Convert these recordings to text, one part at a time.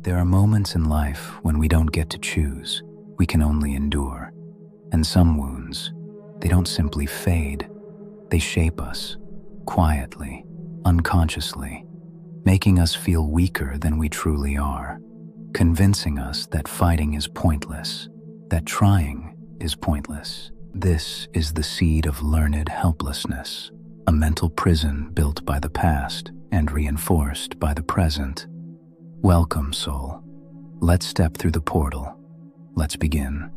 There are moments in life when we don't get to choose, we can only endure. And some wounds, they don't simply fade, they shape us, quietly, unconsciously, making us feel weaker than we truly are, convincing us that fighting is pointless, that trying is pointless. This is the seed of learned helplessness, a mental prison built by the past and reinforced by the present. Welcome, soul. Let's step through the portal. Let's begin.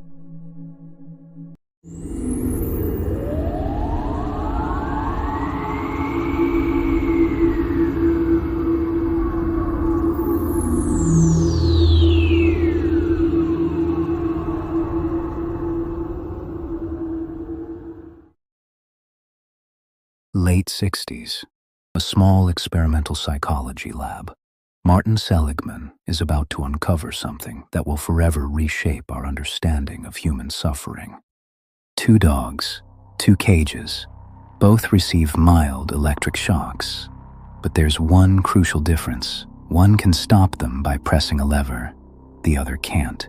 Late 60s, a small experimental psychology lab. Martin Seligman is about to uncover something that will forever reshape our understanding of human suffering. 2 dogs, 2 cages, both receive mild electric shocks. But there's one crucial difference. One can stop them by pressing a lever, the other can't.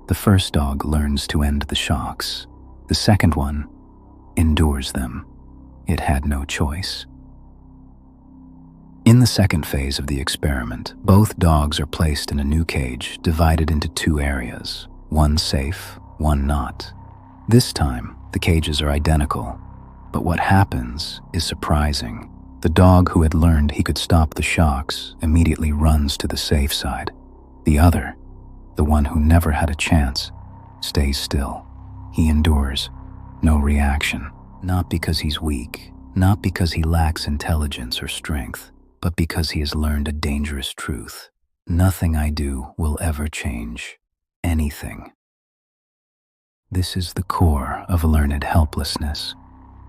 The first dog learns to end the shocks. The second one endures them. It had no choice. In the second phase of the experiment, both dogs are placed in a new cage divided into 2 areas, one safe, one not. This time, the cages are identical, but what happens is surprising. The dog who had learned he could stop the shocks immediately runs to the safe side. The other, the one who never had a chance, stays still. He endures, no reaction, not because he's weak, not because he lacks intelligence or strength, but because he has learned a dangerous truth. Nothing I do will ever change anything. This is the core of learned helplessness.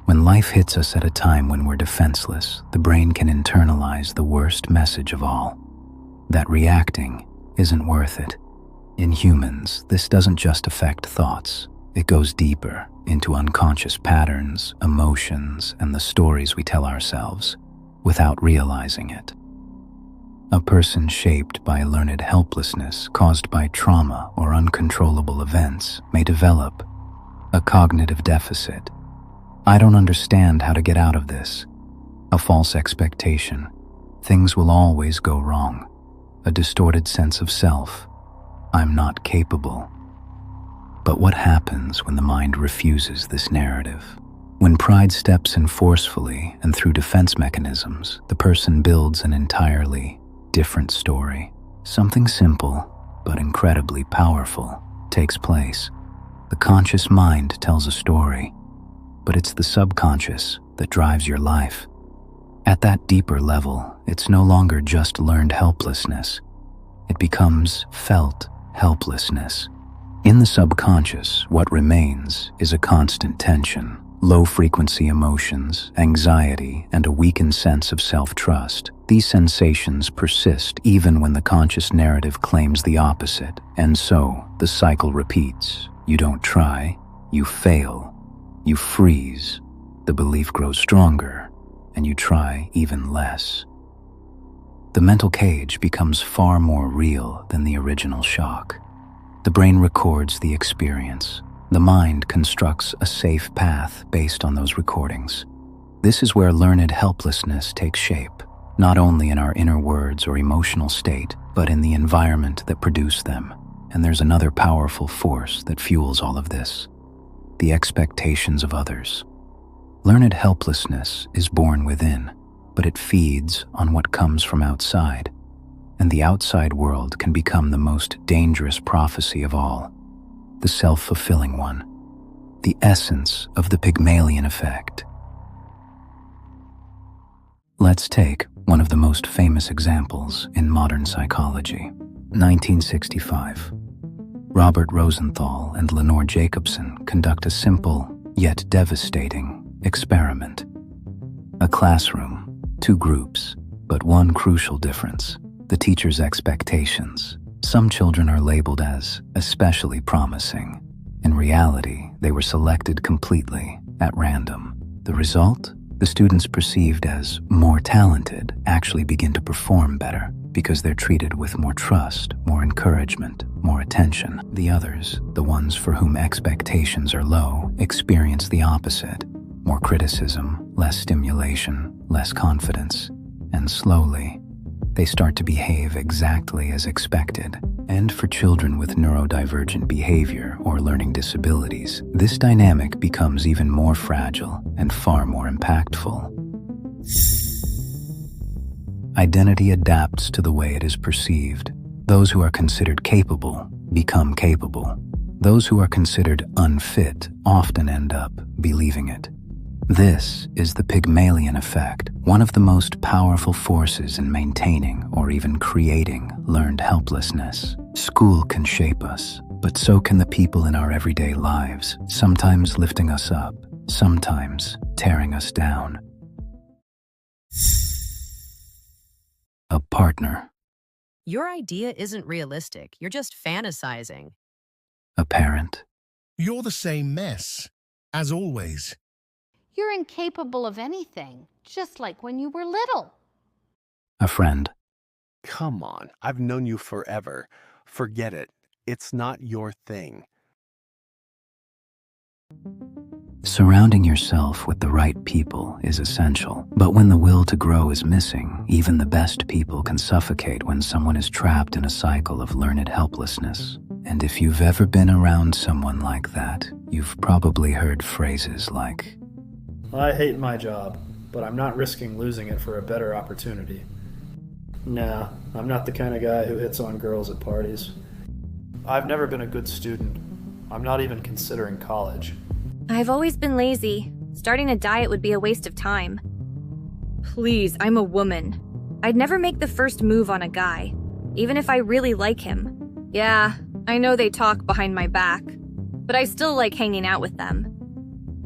When life hits us at a time when we're defenseless, the brain can internalize the worst message of all, that reacting isn't worth it. In humans, this doesn't just affect thoughts. It goes deeper into unconscious patterns, emotions, and the stories we tell ourselves without realizing it. A person shaped by learned helplessness caused by trauma or uncontrollable events may develop a cognitive deficit. I don't understand how to get out of this. A false expectation. Things will always go wrong. A distorted sense of self. I'm not capable. But what happens when the mind refuses this narrative? When pride steps in forcefully and through defense mechanisms, the person builds an entirely different story. Something simple, but incredibly powerful, takes place. The conscious mind tells a story, but it's the subconscious that drives your life. At that deeper level, it's no longer just learned helplessness. It becomes felt helplessness. In the subconscious, what remains is a constant tension, low-frequency emotions, anxiety, and a weakened sense of self-trust. These sensations persist even when the conscious narrative claims the opposite, and so the cycle repeats. You don't try, you fail, you freeze, the belief grows stronger, and you try even less. The mental cage becomes far more real than the original shock. The brain records the experience. The mind constructs a safe path based on those recordings. This is where learned helplessness takes shape, not only in our inner words or emotional state, but in the environment that produced them. And there's another powerful force that fuels all of this: the expectations of others. Learned helplessness is born within, but it feeds on what comes from outside. And the outside world can become the most dangerous prophecy of all, the self-fulfilling one, the essence of the Pygmalion effect. Let's take one of the most famous examples in modern psychology. 1965. Robert Rosenthal and Lenore Jacobson conduct a simple yet devastating experiment. A classroom, 2 groups, but one crucial difference: the teacher's expectations. Some children are labeled as especially promising. In reality, they were selected completely at random. The result? The students perceived as more talented actually begin to perform better. because they're treated with more trust, more encouragement, more attention. The others, the ones for whom expectations are low, experience the opposite. More criticism, less stimulation, less confidence, and slowly, they start to behave exactly as expected. And for children with neurodivergent behavior or learning disabilities, this dynamic becomes even more fragile and far more impactful. Identity adapts to the way it is perceived. Those who are considered capable become capable. Those who are considered unfit often end up believing it. This is the Pygmalion effect, one of the most powerful forces in maintaining or even creating learned helplessness. School can shape us, but so can the people in our everyday lives, sometimes lifting us up, sometimes tearing us down. A partner. Your idea isn't realistic. You're just fantasizing. A parent. You're the same mess, as always. You're incapable of anything, just like when you were little. A friend. Come on, I've known you forever. Forget it. It's not your thing. Surrounding yourself with the right people is essential, but when the will to grow is missing, even the best people can suffocate when someone is trapped in a cycle of learned helplessness. And if you've ever been around someone like that, you've probably heard phrases like, I hate my job, but I'm not risking losing it for a better opportunity. Nah, I'm not the kind of guy who hits on girls at parties. I've never been a good student. I'm not even considering college. I've always been lazy. Starting a diet would be a waste of time. Please, I'm a woman. I'd never make the first move on a guy, even if I really like him. Yeah, I know they talk behind my back, but I still like hanging out with them.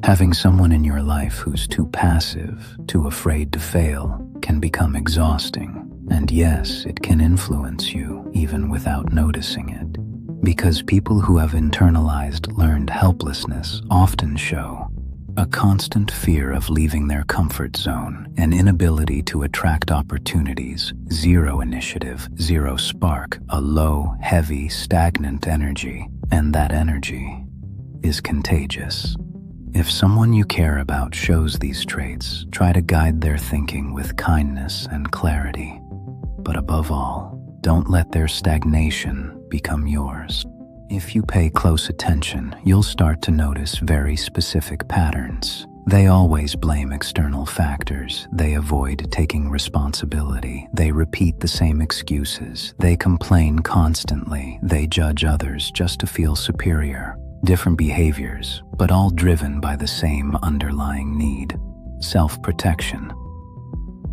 Having someone in your life who's too passive, too afraid to fail, can become exhausting. And yes, it can influence you, even without noticing it. Because people who have internalized learned helplessness often show a constant fear of leaving their comfort zone, an inability to attract opportunities, zero initiative, zero spark, a low, heavy, stagnant energy, and that energy is contagious. If someone you care about shows these traits, try to guide their thinking with kindness and clarity. But above all, don't let their stagnation become yours. If you pay close attention, you'll start to notice very specific patterns. They always blame external factors. They avoid taking responsibility. They repeat the same excuses. They complain constantly. They judge others just to feel superior. Different behaviors, but all driven by the same underlying need: self-protection.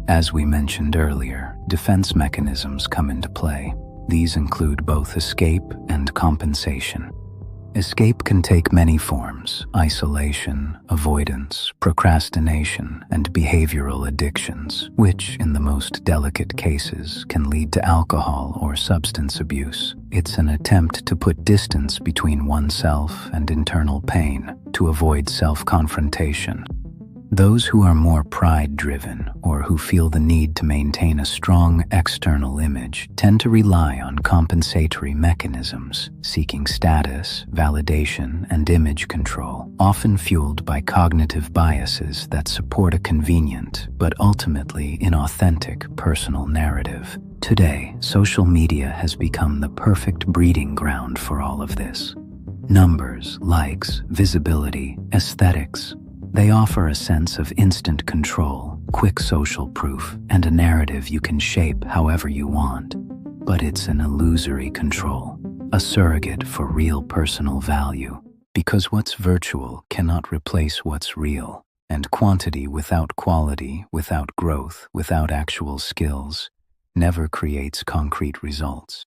As we mentioned earlier, defense mechanisms come into play. These include both escape and compensation. Escape can take many forms: isolation, avoidance, procrastination, and behavioral addictions, which, in the most delicate cases, can lead to alcohol or substance abuse. It's an attempt to put distance between oneself and internal pain, to avoid self-confrontation. Those who are more pride-driven or who feel the need to maintain a strong external image tend to rely on compensatory mechanisms, seeking status, validation, and image control, often fueled by cognitive biases that support a convenient but ultimately inauthentic personal narrative. Today, social media has become the perfect breeding ground for all of this. Numbers, likes, visibility, aesthetics. They offer a sense of instant control, quick social proof, and a narrative you can shape however you want. But it's an illusory control, a surrogate for real personal value, because what's virtual cannot replace what's real, and quantity without quality, without growth, without actual skills, never creates concrete results.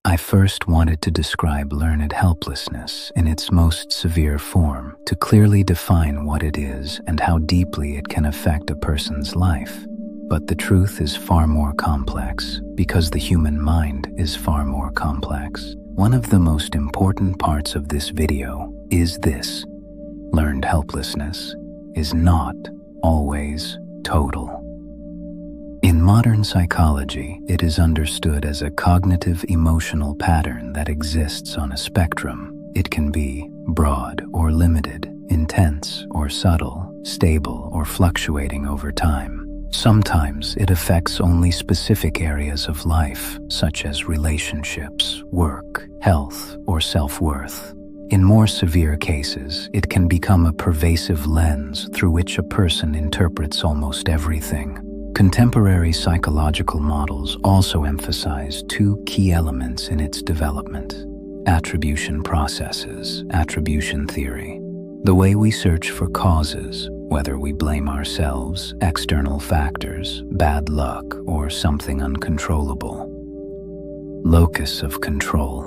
I first wanted to describe learned helplessness in its most severe form, to clearly define what it is and how deeply it can affect a person's life. But the truth is far more complex, because the human mind is far more complex. One of the most important parts of this video is this: learned helplessness is not always total. In modern psychology, it is understood as a cognitive emotional pattern that exists on a spectrum. It can be broad or limited, intense or subtle, stable or fluctuating over time. Sometimes it affects only specific areas of life, such as relationships, work, health, or self-worth. In more severe cases, it can become a pervasive lens through which a person interprets almost everything. Contemporary psychological models also emphasize two key elements in its development: attribution processes, attribution theory, the way we search for causes, whether we blame ourselves, external factors, bad luck, or something uncontrollable. Locus of control,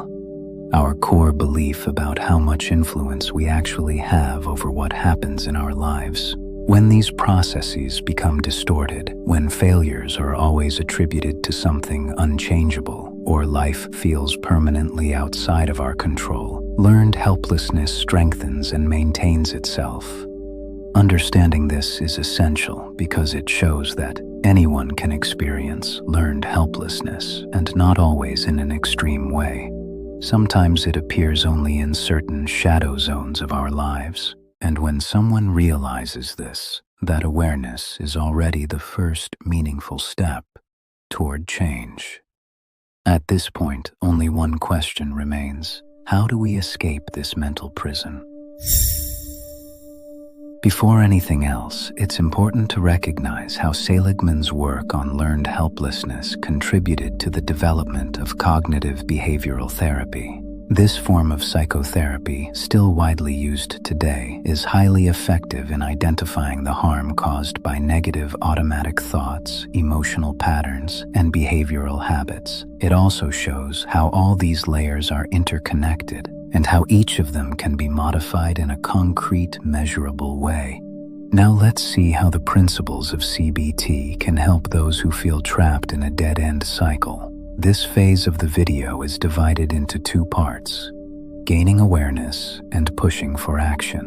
our core belief about how much influence we actually have over what happens in our lives. When these processes become distorted, when failures are always attributed to something unchangeable, or life feels permanently outside of our control, learned helplessness strengthens and maintains itself. Understanding this is essential because it shows that anyone can experience learned helplessness, and not always in an extreme way. Sometimes it appears only in certain shadow zones of our lives, and when someone realizes this, that awareness is already the first meaningful step toward change. At this point, only one question remains: how do we escape this mental prison? Before anything else, it's important to recognize how Seligman's work on learned helplessness contributed to the development of cognitive behavioral therapy. This form of psychotherapy, still widely used today, is highly effective in identifying the harm caused by negative automatic thoughts, emotional patterns, and behavioral habits. It also shows how all these layers are interconnected and how each of them can be modified in a concrete, measurable way. Now let's see how the principles of CBT can help those who feel trapped in a dead-end cycle. This phase of the video is divided into two parts: gaining awareness and pushing for action.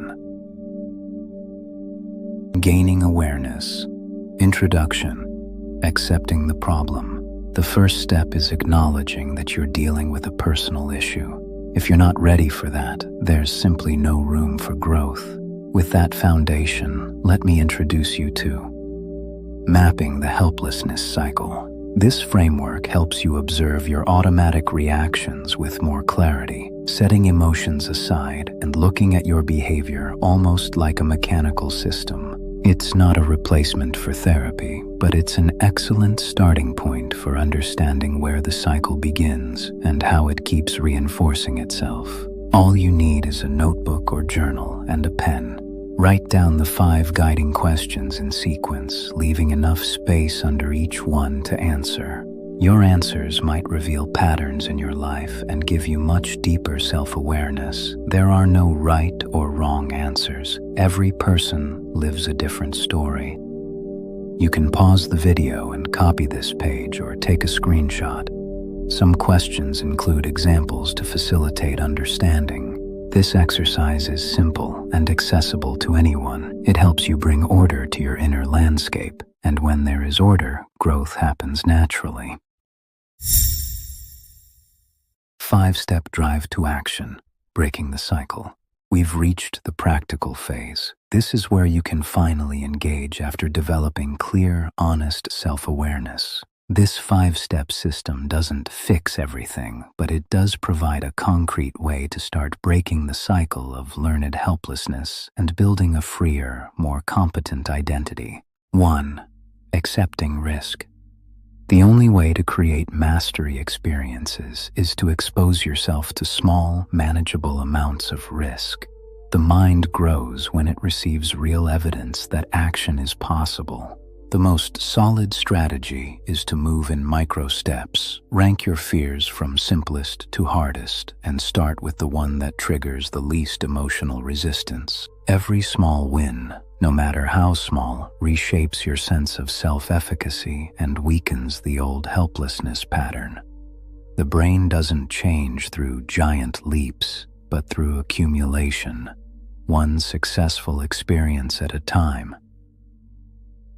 Gaining awareness. Introduction. Accepting the problem. The first step is acknowledging that you're dealing with a personal issue. If you're not ready for that, there's simply no room for growth. With that foundation, let me introduce you to mapping the helplessness cycle. This framework helps you observe your automatic reactions with more clarity, setting emotions aside and looking at your behavior almost like a mechanical system. It's not a replacement for therapy, but it's an excellent starting point for understanding where the cycle begins and how it keeps reinforcing itself. All you need is a notebook or journal and a pen. Write down the 5 guiding questions in sequence, leaving enough space under each one to answer. Your answers might reveal patterns in your life and give you much deeper self-awareness. There are no right or wrong answers. Every person lives a different story. You can pause the video and copy this page or take a screenshot. Some questions include examples to facilitate understanding. This exercise is simple and accessible to anyone. It helps you bring order to your inner landscape, and when there is order, growth happens naturally. 5-step drive to action, breaking the cycle. We've reached the practical phase. This is where you can finally engage after developing clear, honest self-awareness. This 5-step system doesn't fix everything, but it does provide a concrete way to start breaking the cycle of learned helplessness and building a freer, more competent identity. 1. Accepting risk. The only way to create mastery experiences is to expose yourself to small, manageable amounts of risk. The mind grows when it receives real evidence that action is possible. The most solid strategy is to move in micro steps. Rank your fears from simplest to hardest and start with the one that triggers the least emotional resistance. Every small win, no matter how small, reshapes your sense of self-efficacy and weakens the old helplessness pattern. The brain doesn't change through giant leaps, but through accumulation, one successful experience at a time.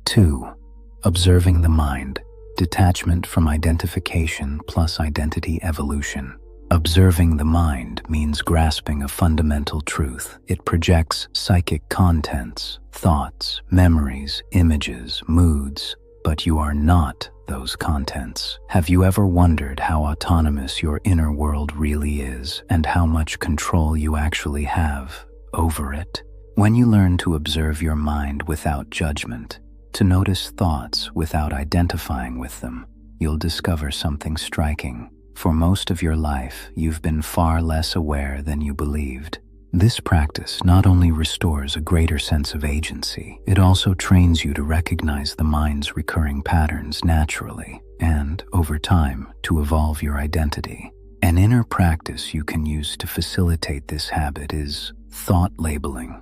2. Observing the mind. detachment from identification plus identity evolution. Observing the mind means grasping a fundamental truth. It projects psychic contents, thoughts, memories, images, moods, but you are not those contents. Have you ever wondered how autonomous your inner world really is and how much control you actually have over it? When you learn to observe your mind without judgment, to notice thoughts without identifying with them, you'll discover something striking. For most of your life, you've been far less aware than you believed. This practice not only restores a greater sense of agency, it also trains you to recognize the mind's recurring patterns naturally and, over time, to evolve your identity. An inner practice you can use to facilitate this habit is thought labeling.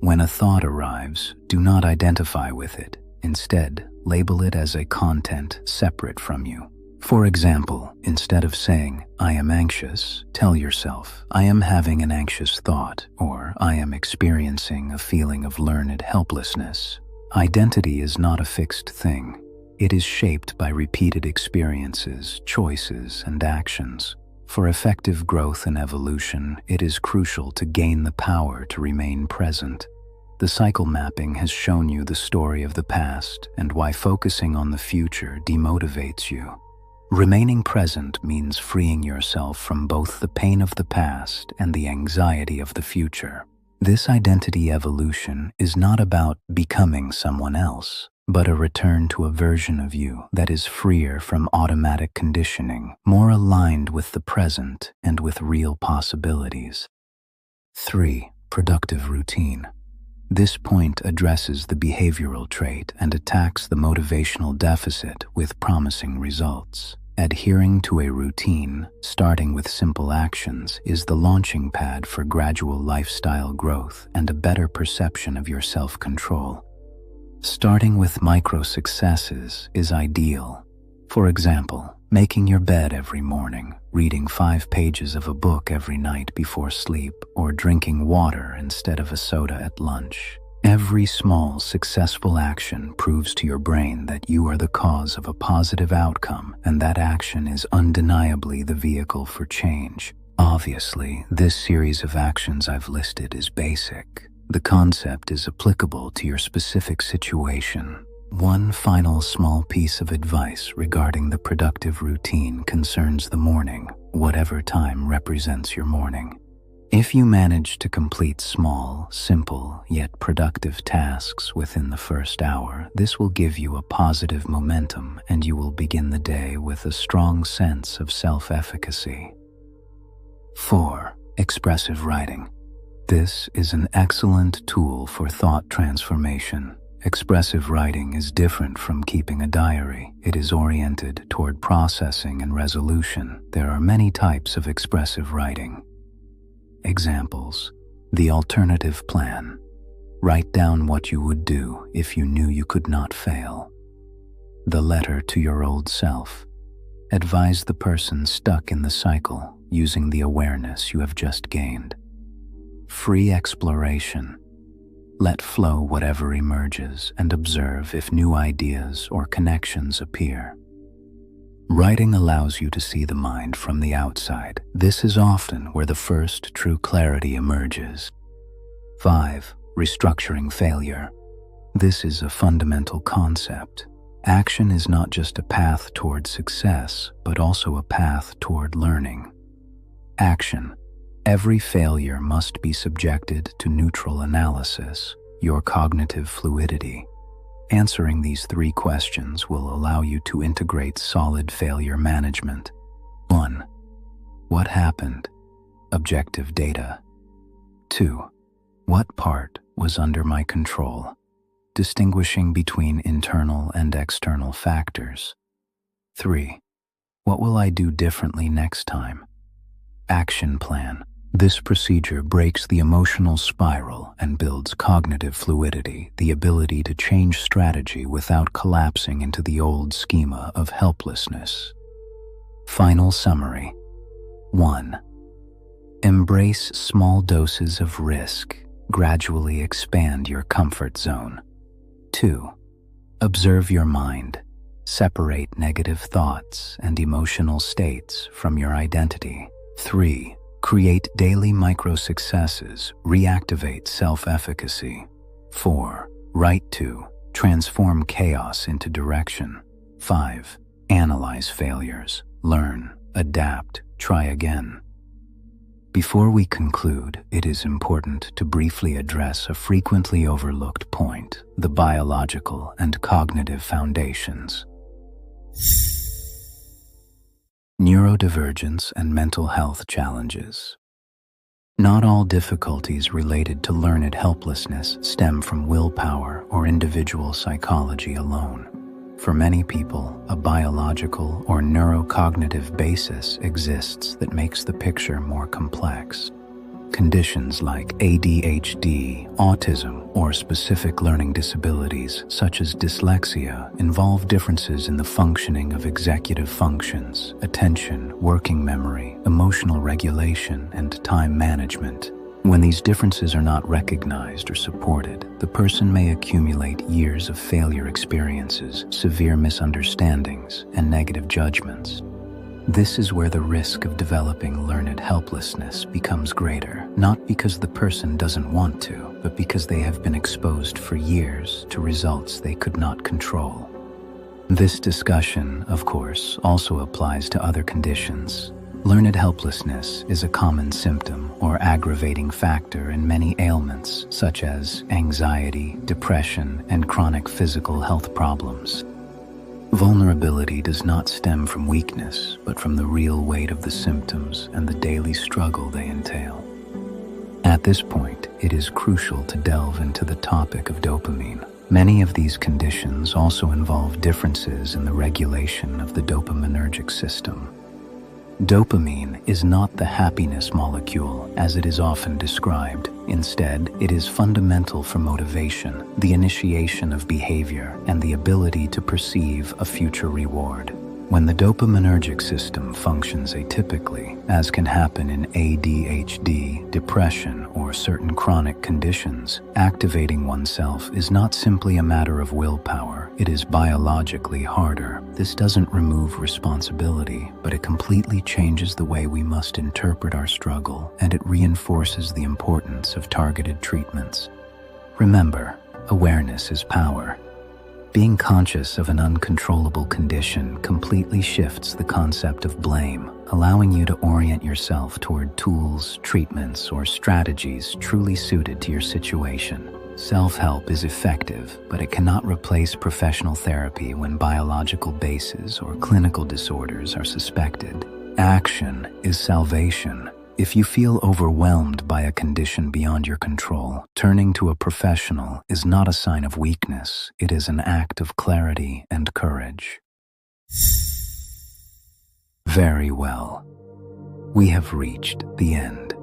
When a thought arrives, do not identify with it. Instead, label it as a content separate from you. For example, instead of saying, "I am anxious," tell yourself, "I am having an anxious thought," or "I am experiencing a feeling of learned helplessness." Identity is not a fixed thing. It is shaped by repeated experiences, choices, and actions. For effective growth and evolution, it is crucial to gain the power to remain present. The cycle mapping has shown you the story of the past and why focusing on the future demotivates you. Remaining present means freeing yourself from both the pain of the past and the anxiety of the future. This identity evolution is not about becoming someone else, but a return to a version of you that is freer from automatic conditioning, more aligned with the present and with real possibilities. 3. Productive routine. This point addresses the behavioral trait and attacks the motivational deficit with promising results. Adhering to a routine, starting with simple actions, is the launching pad for gradual lifestyle growth and a better perception of your self-control. Starting with micro successes is ideal. For example, making your bed every morning, reading 5 pages of a book every night before sleep, or drinking water instead of a soda at lunch. Every small, successful action proves to your brain that you are the cause of a positive outcome, and that action is undeniably the vehicle for change. Obviously, this series of actions I've listed is basic. The concept is applicable to your specific situation. One final small piece of advice regarding the productive routine concerns the morning, whatever time represents your morning. If you manage to complete small, simple, yet productive tasks within the first hour, this will give you a positive momentum and you will begin the day with a strong sense of self-efficacy. 4. Expressive writing. This is an excellent tool for thought transformation. Expressive writing is different from keeping a diary. It is oriented toward processing and resolution. There are many types of expressive writing. Examples: the alternative plan. Write down what you would do if you knew you could not fail. The letter to your old self. Advise the person stuck in the cycle using the awareness you have just gained. Free exploration. Let flow whatever emerges and observe if new ideas or connections appear. Writing allows you to see the mind from the outside. This is often where the first true clarity emerges. 5. Restructuring failure. This is a fundamental concept. Action is not just a path toward success, but also a path toward learning. Action. Every failure must be subjected to neutral analysis, your cognitive fluidity. Answering these 3 questions will allow you to integrate solid failure management. 1. What happened? Objective data. 2. What part was under my control? Distinguishing between internal and external factors. 3. What will I do differently next time? Action plan. This procedure breaks the emotional spiral and builds cognitive fluidity, the ability to change strategy without collapsing into the old schema of helplessness. Final summary. 1. Embrace small doses of risk. Gradually expand your comfort zone. 2. Observe your mind. Separate negative thoughts and emotional states from your identity. 3. Create daily micro-successes. Reactivate self-efficacy. 4. Write to. Transform chaos into direction. 5. Analyze failures. Learn. Adapt. Try again. Before we conclude, it is important to briefly address a frequently overlooked point: the biological and cognitive foundations. Neurodivergence and mental health challenges. Not all difficulties related to learned helplessness stem from willpower or individual psychology alone. For many people, a biological or neurocognitive basis exists that makes the picture more complex. Conditions like ADHD, autism, or specific learning disabilities such as dyslexia involve differences in the functioning of executive functions, attention, working memory, emotional regulation, and time management. When these differences are not recognized or supported, the person may accumulate years of failure experiences, severe misunderstandings, and negative judgments. This is where the risk of developing learned helplessness becomes greater, not because the person doesn't want to, but because they have been exposed for years to results they could not control. This discussion, of course, also applies to other conditions. Learned helplessness is a common symptom or aggravating factor in many ailments, such as anxiety, depression, and chronic physical health problems. Vulnerability does not stem from weakness, but from the real weight of the symptoms and the daily struggle they entail. At this point, it is crucial to delve into the topic of dopamine. Many of these conditions also involve differences in the regulation of the dopaminergic system. Dopamine is not the happiness molecule as it is often described. Instead, it is fundamental for motivation, the initiation of behavior, and the ability to perceive a future reward. When the dopaminergic system functions atypically, as can happen in ADHD, depression, or certain chronic conditions, activating oneself is not simply a matter of willpower, it is biologically harder. This doesn't remove responsibility, but it completely changes the way we must interpret our struggle, and it reinforces the importance of targeted treatments. Remember, awareness is power. Being conscious of an uncontrollable condition completely shifts the concept of blame, allowing you to orient yourself toward tools, treatments, or strategies truly suited to your situation. Self-help is effective, but it cannot replace professional therapy when biological bases or clinical disorders are suspected. Action is salvation. If you feel overwhelmed by a condition beyond your control, turning to a professional is not a sign of weakness. It is an act of clarity and courage. Very well. We have reached the end.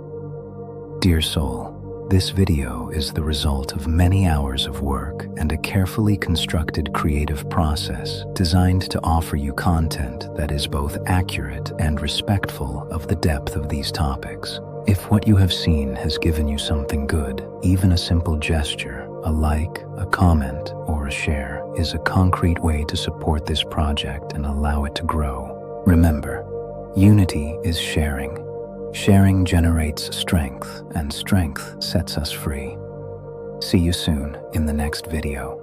Dear soul, this video is the result of many hours of work and a carefully constructed creative process designed to offer you content that is both accurate and respectful of the depth of these topics. If what you have seen has given you something good, even a simple gesture, a like, a comment, or a share is a concrete way to support this project and allow it to grow. Remember, unity is sharing. Sharing generates strength, and strength sets us free. See you soon in the next video.